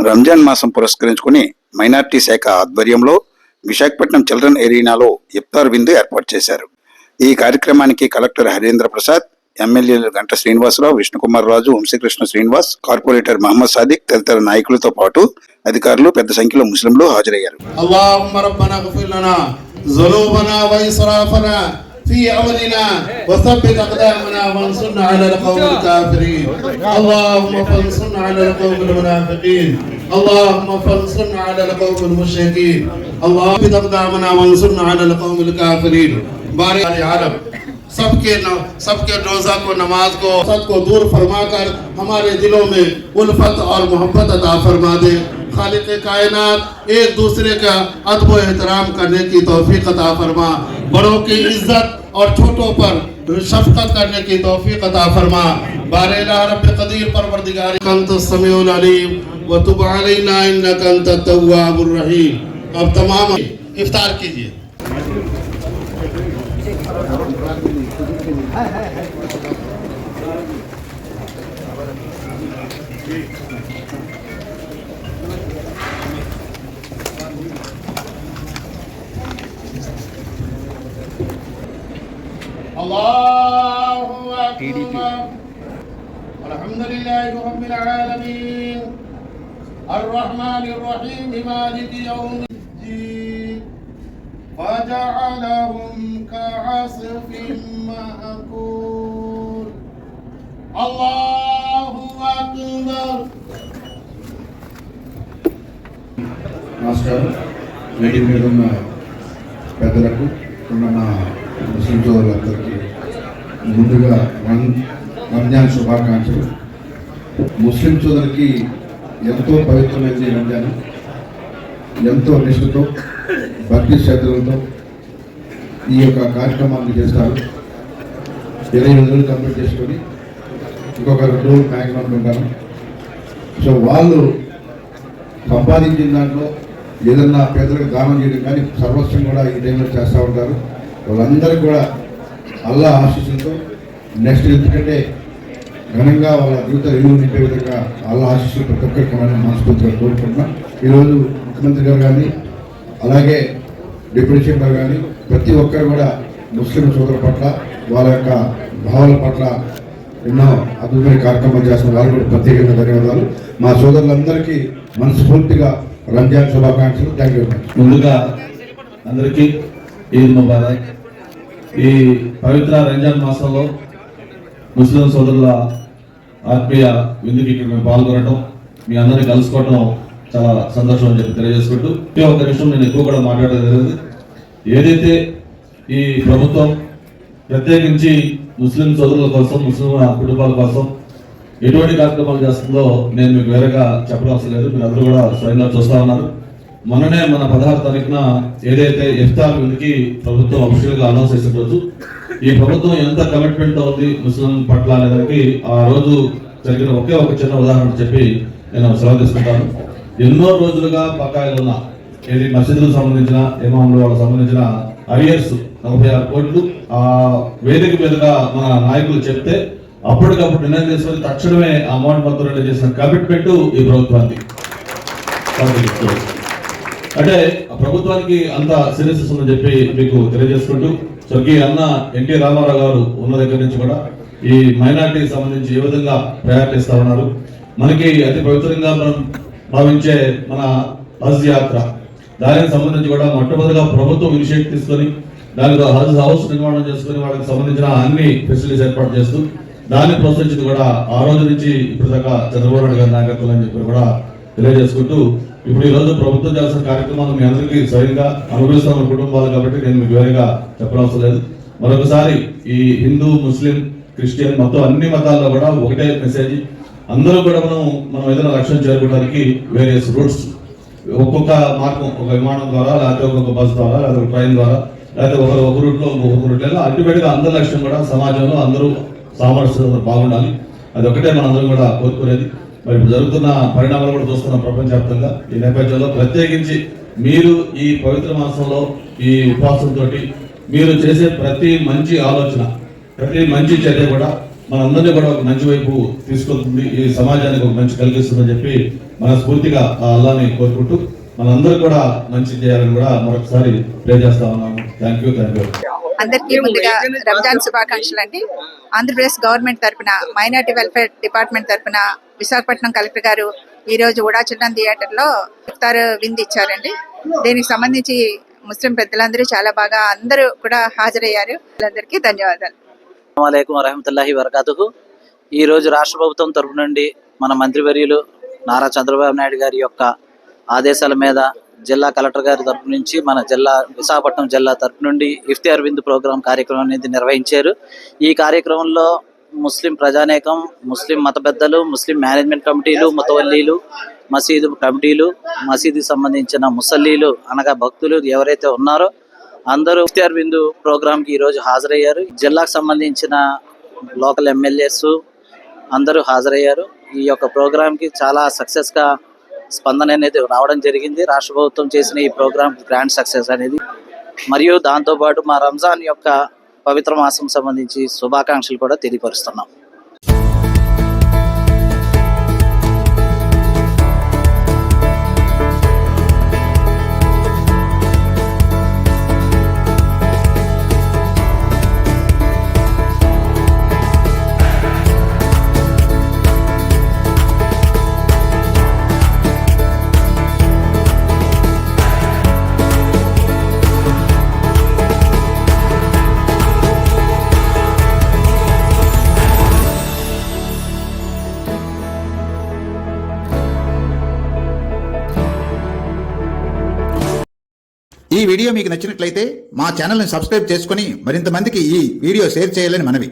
రంజాన్ మాసం పురస్కరించుకుని మైనార్టీ శాఖ ఆధ్వర్యంలో విశాఖపట్నం చిల్డ్రన్ ఎరీనాలో ఇఫ్తార్ విందు ఏర్పాటు చేశారు. ఈ కార్యక్రమానికి కలెక్టర్ హరీంద్ర ప్రసాద్, ఎమ్మెల్యేలు గంట శ్రీనివాసరావు, విష్ణుకుమార్ రాజు, వంశీకృష్ణ శ్రీనివాస్, కార్పొరేటర్ మహమ్మద్ సాదిక్ తదితర నాయకులతో పాటు అధికారులు పెద్ద సంఖ్యలో ముస్లింలు హాజరయ్యారు. في أمرنا وثبت أقدامنا وانصرنا على القوم الكافرين. اللهم فانصرنا على القوم المنافقين. اللهم فانصرنا على القوم المشركين. اللهم ثبت أقدامنا وانصرنا على القوم الكافرين. بارك العالم सबके रोजा को, नमाज को, सबको दूर फरमाकर हमारे दिलों में उल्फत और मोहब्बत अता फरमा दे। खालिक कायनात एक दूसरे का अदब व एहतराम करने की तौफीक अता फरमा। बड़ों की इज्जत और छोटों पर शफकत करने की तौफीक अता फरमा। बारे रब क़दीर परवरदिगार अंतस समीउल अलीम व तुब अलैना इन्नका अंतत तव्वाबुर रहीम। अब तमाम इफ्तार कीजिए। अल्लाहु अकबर। अल्हम्दुलिल्लाहि रब्बिल आलमीन अर्रहमानिर रहीम मालिकि यौमिद्दीन वजअलहुम कअस्फिन मअकूल। अल्लाहु अकबर। నమస్కారం. వేదిక మీద ఉన్న పెద్దలకు, ఉన్న నా ముస్లిం సోదరులందరికీ ముందుగా రంజాన్ శుభాకాంక్షలు. ముస్లిం సోదరులకి ఎంతో పవిత్రమైనది రంజాన్. ఎంతో నిష్ఠతో, భక్తి శ్రద్ధలతో ఈ యొక్క కార్యక్రమాన్ని చేస్తారు. 20 రోజులు కంప్లీట్ చేసుకొని ఇంకొక 2 రోజులు మ్యాక్సిమం ఉంటాను. సో వాళ్ళు సంపాదించిన దాంట్లో ఏదన్నా పేదలకు దానం చేయడం కానీ సర్వస్వం కూడా ఈ టైంలో చేస్తూ ఉంటారు. వాళ్ళందరికీ కూడా అల్లా ఆశీస్సులతో నెక్స్ట్ ఎందుకంటే ఘనంగా వాళ్ళ జీవిత విలువ నింపే విధంగా అల్లా ఆశీస్సులు ప్రతి ఒక్కరికి కొనాలని మనస్ఫూర్తిగా కోరుకుంటున్నాం. ఈరోజు ముఖ్యమంత్రి గారు కానీ, అలాగే డిప్యూటీ సీఎం గారు కానీ ప్రతి ఒక్కరు కూడా ముస్లిం సోదరుల పట్ల, వాళ్ళ యొక్క భావాల పట్ల ఎన్నో అద్భుతమైన కార్యక్రమాలు చేస్తున్న వారు కూడా ప్రత్యేకంగా ధన్యవాదాలు. మా సోదరులందరికీ మనస్ఫూర్తిగా రంజాన్ శుభాకాంక్షలు. Thank you. ముందుగా అందరికీ ఈద్ ముబారక్. ఈ పవిత్ర రంజాన్ మాసంలో ముస్లిం సోదరుల ఆత్మీయ విందుకి ఇక్కడ మేము పాల్గొనడం, మీ అందరినీ కలుసుకోవడం చాలా సంతోషం అని చెప్పి తెలియజేసుకుంటూ ఒక నిమిషం నేను ఎక్కువ కూడా మాట్లాడలేదు. ఏదైతే ఈ ప్రభుత్వం ప్రత్యేకించి ముస్లిం సోదరుల కోసం, ముస్లిం కుటుంబాల కోసం ఎటువంటి కార్యక్రమాలు చేస్తుందో నేను మీకు వేరేగా చెప్పడం అవసరం లేదు. మీరు అందరూ కూడా స్వయంగా చూస్తూ ఉన్నారు. మొన్ననే మన 16 తారీఖున ఏదైతే ఇఫ్తార్ విందుకి ప్రభుత్వం అఫీషియల్గా అనౌన్స్ చేసిన రోజు ఈ ప్రభుత్వం ఎంత కమిట్మెంట్తో ఉంది ముస్లిం పట్ల అనేదానికి ఆ రోజు జరిగిన ఒకే ఒక చిన్న ఉదాహరణ చెప్పి నేను సెలవు తీసుకుంటాను. ఎన్నో రోజులుగా బకాయిలు ఉన్న ఏది మసీదులకు సంబంధించిన, ఇమాములు వాళ్ళకి సంబంధించిన అరియర్స్ 46 కోట్లు ఆ వేదిక మీదుగా మన నాయకులు చెప్తే అప్పటికప్పుడు నిర్ణయం తీసుకొని తక్షణమే ఆ అమౌంట్ మొత్తం రిలీజ్ చేసిన కమిట్మెంట్ ఈ ప్రభుత్వానికి. అంటే ఆ ప్రభుత్వానికి అంత సీరియస్నెస్ ఉందని చెప్పి మీకు తెలియజేసుకుంటూ, స్వర్గీయ అన్న ఎన్టీ రామారావు గారు ఉన్న దగ్గర నుంచి కూడా ఈ మైనార్టీకి సంబంధించి ఏ విధంగా ప్రయారిటిస్తా ఉన్నారు. మనకి అతి పవిత్రంగా మనం భావించే మన హజ్ యాత్ర, దానికి సంబంధించి కూడా మొట్టమొదటిగా ప్రభుత్వం ఇనిషియేటివ్ తీసుకొని దానికి హజ్ హౌస్ నిర్మాణం చేసుకుని వాళ్ళకి సంబంధించిన అన్ని ఫెసిలిటీస్ ఏర్పాటు చేస్తూ దాన్ని ప్రోత్సహించింది కూడా ఆ రోజు నుంచి ఇప్పుడు దాకా చంద్రబాబు నాయుడు గారి నాయకత్వం అని చెప్పి కూడా తెలియజేసుకుంటూ, ఇప్పుడు ఈ రోజు ప్రభుత్వం చేసిన కార్యక్రమాలు మీ అందరికీ స్వయంగా అనుభవిస్తున్న కుటుంబాలు కాబట్టి నేను మీకు వేరేగా చెప్పనవసరం లేదు. మరొకసారి ఈ హిందూ, ముస్లిం, క్రిస్టియన్ మొత్తం అన్ని మతాల్లో కూడా ఒకటే మెసేజ్. అందరూ కూడా మనం ఏదైనా లక్ష్యం చేరుకోవడానికి వేరియస్ రూట్స్, ఒక్కొక్క మార్గం, ఒక విమానం ద్వారా, లేకపోతే ఒక్కొక్క బస్ ద్వారా, లేకపోతే ట్రైన్ ద్వారా, లేకపోతే ఒక రూట్లో ఒక్కొక్క రూట్లో అల్టిమేట్గా అందరి లక్ష్యం కూడా సమాజంలో అందరూ సామరస్యంతో బాగుండాలి. అది ఒకటే మనందరం కూడా కోరుకునేది. మరి ఇప్పుడు జరుగుతున్న పరిణామాలు కూడా చూస్తున్నాం ప్రపంచవ్యాప్తంగా. ఈ నేపథ్యంలో ప్రత్యేకించి మీరు ఈ పవిత్ర మాసంలో ఈ ఉపవాసంతో మీరు చేసే ప్రతి మంచి ఆలోచన, ప్రతి మంచి చర్య కూడా మనందరినీ కూడా ఒక మంచి వైపు తీసుకెళ్తుంది, ఈ సమాజానికి ఒక మంచి కలిగిస్తుందని చెప్పి మనస్ఫూర్తిగా ఆ అల్లాని కోరుకుంటూ మనందరూ కూడా మంచి చేయాలని కూడా మరొకసారి ప్రే చేస్తా ఉన్నాము. Thank you. అందరికీ ముందుగా రంజాన్ శుభాకాంక్షలు అండి. ఆంధ్రప్రదేశ్ గవర్నమెంట్ తరఫున మైనార్టీ వెల్ఫేర్ డిపార్ట్మెంట్ తరఫున విశాఖపట్నం కలెక్టర్ గారు ఈ రోజు ఉడా చిల్డ్రన్ థియేటర్ లో ఇఫ్తార్ విందు ఇచ్చారండి. దీనికి సంబంధించి ముస్లిం పెద్దలందరూ చాలా బాగా అందరూ కూడా హాజరయ్యారు. అందరికీ ధన్యవాదాలు. అస్సలాముఅలైకుం వరహమతుల్లాహి వబరకాతుహు. ఈ రోజు రాష్ట్ర ప్రభుత్వం తరపు నుండి మన మంత్రివర్యులు నారా చంద్రబాబు నాయుడు గారి యొక్క ఆదేశాల మీద జిల్లా కలెక్టర్ గారి తరపు నుంచి మన విశాఖపట్నం జిల్లా తరపు నుండి ఇఫ్తార్ విందు ప్రోగ్రాం కార్యక్రమం అనేది నిర్వహించారు. ఈ కార్యక్రమంలో ముస్లిం ప్రజానేకం, ముస్లిం మత పెద్దలు, ముస్లిం మేనేజ్మెంట్ కమిటీలు, ముతవల్లీలు, మసీదు కమిటీలు, మసీదుకి సంబంధించిన ముసల్లీలు అనగా భక్తులు ఎవరైతే ఉన్నారో అందరూ ఇఫ్తార్ విందు ప్రోగ్రాంకి ఈరోజు హాజరయ్యారు. జిల్లాకు సంబంధించిన లోకల్ ఎమ్మెల్యేస్ అందరూ హాజరయ్యారు. ఈ యొక్క ప్రోగ్రాంకి చాలా సక్సెస్గా స్పందన అనేది రావడం జరిగింది. రాష్ట్ర ప్రభుత్వం చేసిన ఈ ప్రోగ్రామ్ గ్రాండ్ సక్సెస్ అనేది, మరియు దాంతోపాటు మా రంజాన్ యొక్క పవిత్ర మాసం సంబంధించి శుభాకాంక్షలు కూడా తెలియపరుస్తున్నాం. ఈ వీడియో మీకు నచ్చినట్లయితే మా ఛానల్ని సబ్స్క్రైబ్ చేసుకుని మరింత మందికి ఈ వీడియో షేర్ చేయాలని మనవి.